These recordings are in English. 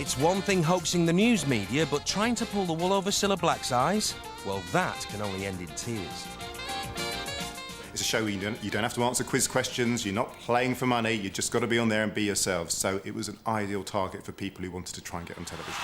It's one thing hoaxing the news media, but trying to pull the wool over Cilla Black's eyes, well, that can only end in tears. It's a show where you don't have to answer quiz questions, you're not playing for money, you just got to be on there and be yourselves. So it was an ideal target for people who wanted to try and get on television.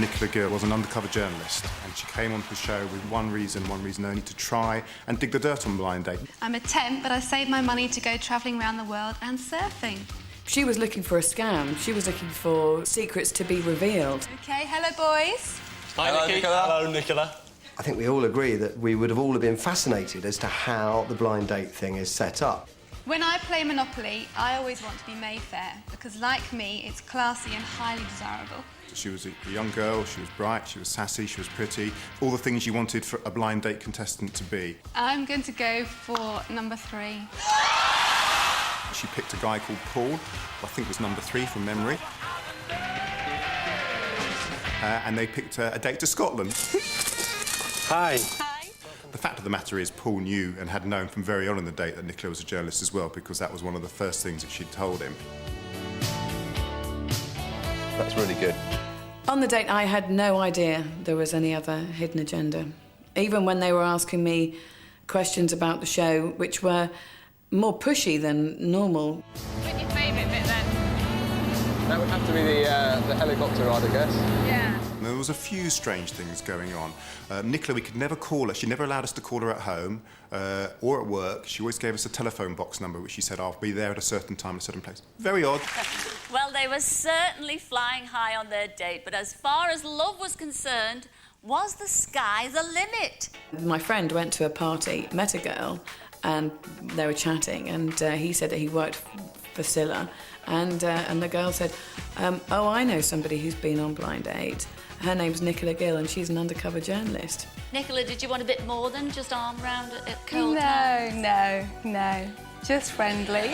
Nicola Gill was an undercover journalist, and she came onto the show with one reason only, to try and dig the dirt on Blind Date. I'm a temp, but I saved my money to go travelling around the world and surfing. She was looking for a scam. She was looking for secrets to be revealed. OK, hello, boys. Hi, Nicola. Hello, Nicola. I think we all agree that we would have all been fascinated as to how the blind date thing is set up. When I play Monopoly, I always want to be Mayfair, because, like me, it's classy and highly desirable. She was a young girl, she was bright, she was sassy, she was pretty, all the things you wanted for a blind date contestant to be. I'm going to go for number 3. She picked a guy called Paul, who I think was number 3 from memory. And they picked a date to Scotland. Hi. Hi. The fact of the matter is, Paul knew and had known from very early in the date that Nicola was a journalist as well, because that was one of the first things that she'd told him. That's really good. On the date, I had no idea there was any other hidden agenda. Even when they were asking me questions about the show, which were more pushy than normal. What's your favourite bit, then? That would have to be the helicopter ride, I guess. Yeah. There was a few strange things going on. Nicola, we could never call her. She never allowed us to call her at home or at work. She always gave us a telephone box number, which she said, I'll be there at a certain time, a certain place. Very odd. Well, they were certainly flying high on their date, but as far as love was concerned, was the sky the limit? My friend went to a party, met a girl, and they were chatting, and he said that he worked for Cilla, and the girl said, oh, I know somebody who's been on Blind Date. Her name's Nicola Gill, and she's an undercover journalist. Nicola, did you want a bit more than just arm round at cold No, hands? no. Just friendly.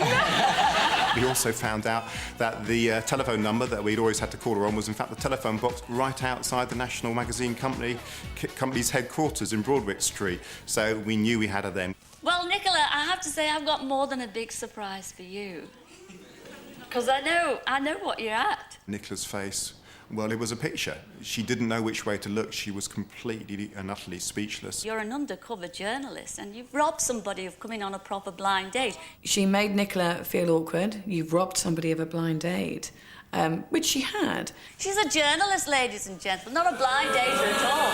We also found out that the telephone number that we'd always had to call her on was, in fact, the telephone box right outside the National Magazine Company's headquarters in Broadwick Street. So we knew we had her then. Well, Nicola, I have to say I've got more than a big surprise for you. Because I know what you're at. Nicola's face, well, it was a picture. She didn't know which way to look. She was completely and utterly speechless. You're an undercover journalist and you've robbed somebody of coming on a proper blind date. She made Nicola feel awkward. You've robbed somebody of a blind date, which she had. She's a journalist, ladies and gentlemen, not a blind dater at all.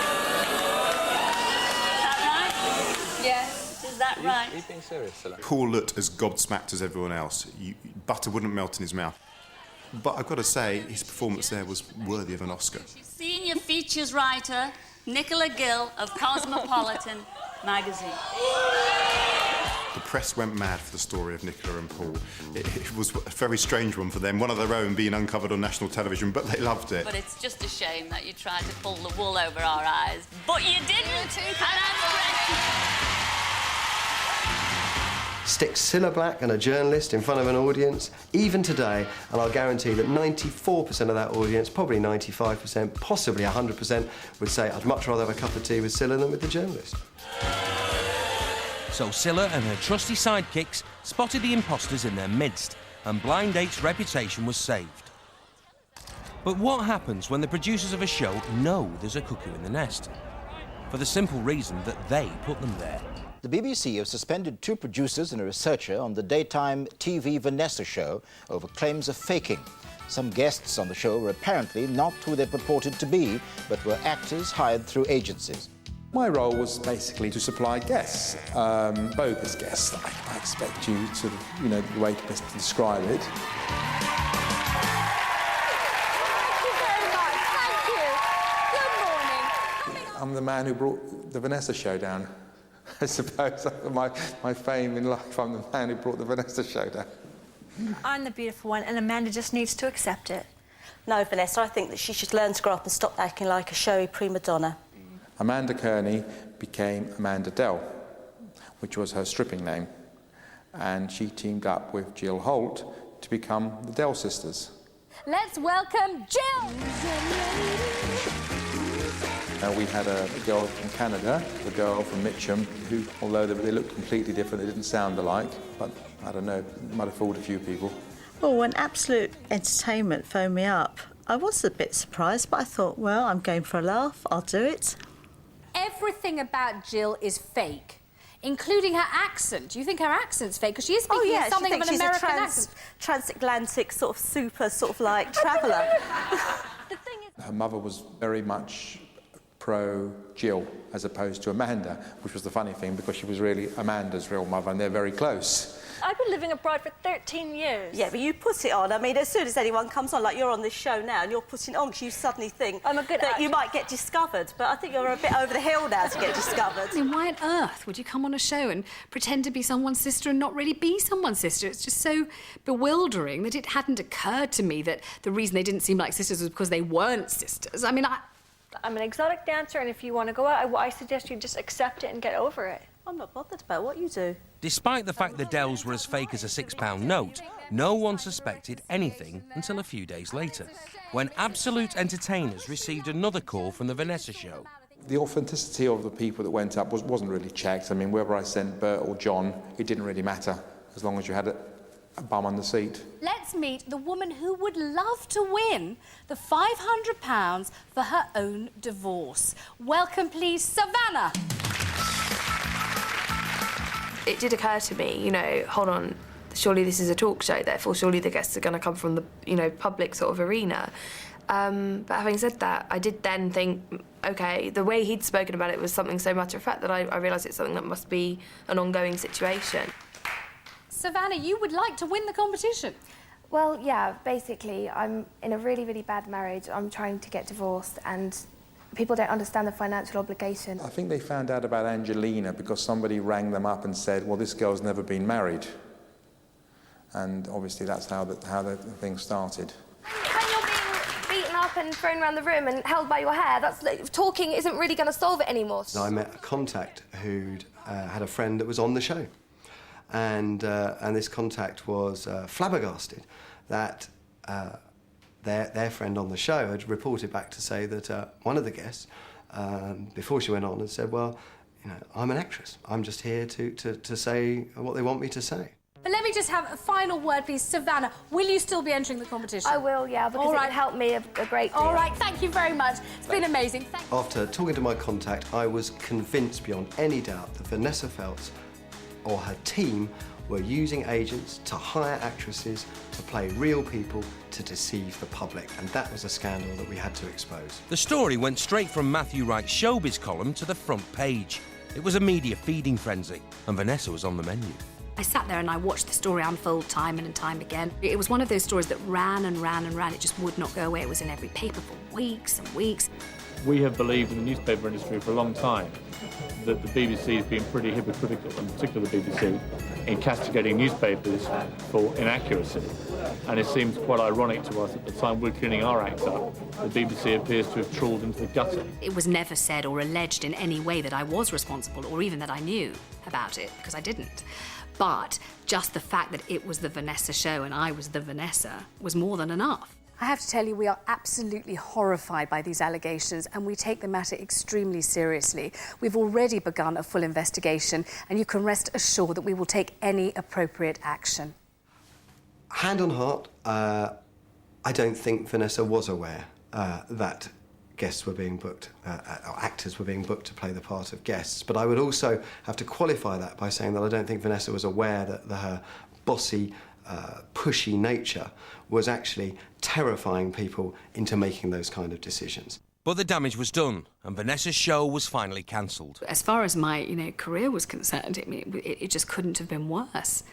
Is that right? Yes. Is that right? Are you being serious, Cilla? Paul looked as gobsmacked as everyone else. Butter wouldn't melt in his mouth. But I've got to say, his performance there was worthy of an Oscar. Senior features writer, Nicola Gill of Cosmopolitan magazine. The press went mad for the story of Nicola and Paul. It was a very strange one for them, one of their own being uncovered on national television, but they loved it. But it's just a shame that you tried to pull the wool over our eyes. But you didn't, and I'm Stick Cilla Black and a journalist in front of an audience, even today, and I'll guarantee that 94% of that audience, probably 95%, possibly 100%, would say, I'd much rather have a cup of tea with Cilla than with the journalist. So Cilla and her trusty sidekicks spotted the imposters in their midst, and Blind Date's reputation was saved. But what happens when the producers of a show know there's a cuckoo in the nest? For the simple reason that they put them there. The BBC have suspended 2 producers and a researcher on the daytime TV Vanessa Show over claims of faking. Some guests on the show were apparently not who they purported to be, but were actors hired through agencies. My role was basically to supply guests, bogus guests. I expect you to, the way to best describe it. I'm the man who brought the Vanessa Show down. I suppose my fame in life, I'm the man who brought the Vanessa Show down. I'm the beautiful one, and Amanda just needs to accept it. No, Vanessa, I think that she should learn to grow up and stop acting like a showy prima donna. Amanda Kearney became Amanda Dell, which was her stripping name, and she teamed up with Jill Holt to become the Dell sisters. Let's welcome Jill! We had a girl from Canada, a girl from Mitcham, who, although they looked completely different, they didn't sound alike, but I don't know, might have fooled a few people. Well, when Absolute Entertainment phoned me up, I was a bit surprised, but I thought, well, I'm going for a laugh, I'll do it. Everything about Jill is fake, including her accent. Do you think her accent's fake? Because she is speaking something of an American accent. Transatlantic sort of super sort of like traveller. Her mother was very much pro-Jill as opposed to Amanda, which was the funny thing because she was really Amanda's real mother and they're very close. I've been living abroad for 13 years. Yeah, but you put it on. I mean, as soon as anyone comes on, like you're on this show now, and you're putting it on because you suddenly think I'm a good that actor. you might get discovered. But I think you're a bit over the hill now to get discovered. I mean, why on earth would you come on a show and pretend to be someone's sister and not really be someone's sister? It's just so bewildering that it hadn't occurred to me that the reason they didn't seem like sisters was because they weren't sisters. I mean, I'm an exotic dancer, and if you want to go out, I suggest you just accept it and get over it. I'm not bothered about what you do. Despite the fact the Dells were as fake as a £6 note, no one suspected anything until a few days later, when Absolute Entertainers received another call from the Vanessa Show. The authenticity of the people that went up wasn't really checked. I mean, whether I sent Bert or John, it didn't really matter, as long as you had a bum on the seat. Let's meet the woman who would love to win the £500 for her own divorce. Welcome, please, Savannah. It did occur to me, you know, hold on, surely this is a talk show, therefore surely the guests are going to come from the, you know, public sort of arena. But having said that, I did then think, OK, the way he'd spoken about it was something so matter-of-fact that I realised it's something that must be an ongoing situation. Savannah, you would like to win the competition? Well, yeah, basically, I'm in a really, really bad marriage. I'm trying to get divorced and people don't understand the financial obligation. I think they found out about Angelina because somebody rang them up and said, well, this girl's never been married. And obviously that's how the thing started. When you're being beaten up and thrown around the room and held by your hair, talking isn't really going to solve it anymore. I met a contact who'd had a friend that was on the show. And this contact was flabbergasted that their friend on the show had reported back to say that one of the guests, before she went on, had said, well, you know, I'm an actress. I'm just here to say what they want me to say. But let me just have a final word, please. Savannah, will you still be entering the competition? I will, yeah, because it would help me a great deal. All right, thank you very much. It's been amazing. After talking to my contact, I was convinced beyond any doubt that Vanessa Feltz or her team were using agents to hire actresses to play real people to deceive the public, and that was a scandal that we had to expose. The story went straight from Matthew Wright's showbiz column to the front page. It was a media feeding frenzy, and Vanessa was on the menu. I sat there and I watched the story unfold time and time again. It was one of those stories that ran and ran and ran. It just would not go away. It was in every paper for weeks and weeks. We have believed in the newspaper industry for a long time that the BBC has been pretty hypocritical, in particular the BBC, in castigating newspapers for inaccuracy. And it seems quite ironic to us at the time we're cleaning our act up, the BBC appears to have trawled into the gutter. It was never said or alleged in any way that I was responsible or even that I knew about it, because I didn't. But just the fact that it was the Vanessa Show and I was the Vanessa was more than enough. I have to tell you, we are absolutely horrified by these allegations and we take the matter extremely seriously. We've already begun a full investigation and you can rest assured that we will take any appropriate action. Hand on heart, I don't think Vanessa was aware that guests were being booked, or actors were being booked to play the part of guests. But I would also have to qualify that by saying that I don't think Vanessa was aware that her bossy, pushy nature was actually terrifying people into making those kind of decisions. But the damage was done, and Vanessa's show was finally cancelled. As far as my, career was concerned, it just couldn't have been worse.